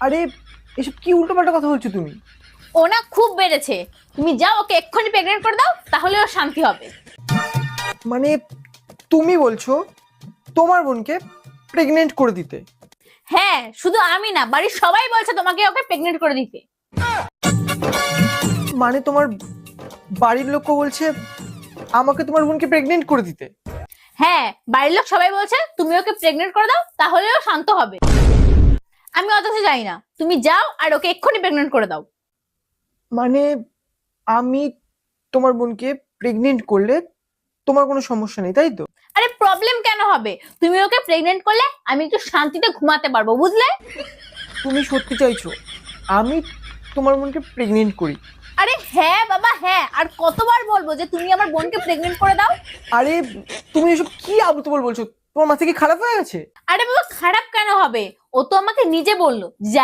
আরে এসব কি উল্টোপাল্টা কথা বলছো তুমি? ও না খুব বেড়েছে, তুমি যাও ওকে এক্ষুনি প্রেগনেন্ট করে দাও, তাহলে ওর শান্তি হবে। মানে তুমি বলছো তোমার বোনকে প্রেগনেন্ট করে দিতে? হ্যাঁ, শুধু আমি না, বাড়ির সবাই বলছে তোমাকে ওকে প্রেগনেন্ট করে দিতে। মানে তোমার বাড়ির লোক বলছে আমাকে তোমার বোনকে প্রেগনেন্ট করে দিতে? হ্যাঁ, বাড়ির লোক সবাই বলছে তুমি ওকে প্রেগনেন্ট করে দাও, তাহলে ও শান্ত হবে। আমি অত কিছু জানি না, তুমি যাও আর ওকে এক্ষুনি প্রেগনেন্ট করে দাও। মানে আমি তোমার বোনকে প্রেগনেন্ট করলে তোমার কোনো সমস্যা নেই, তাই তো? আরে প্রবলেম কেন হবে? তুমি ওকে প্রেগনেন্ট করলে আমি একটু শান্তিতে ঘুমাতে পারবো, বুঝলে? তুমি সত্যি চাইছো আমি তোমার বোনকে প্রেগনেন্ট করি? আরে হ্যাঁ বাবা হ্যাঁ, আর কতবার বলবো যে তুমি আমার বোনকে প্রেগনেন্ট করে দাও? আরে তুমি এসব কি আবল বলছো? তোমার মাথা কি খারাপ হয়ে গেছে? আরে বাবা খারাপ কেন হবে? ও তো আমাকে নিজে বললো যে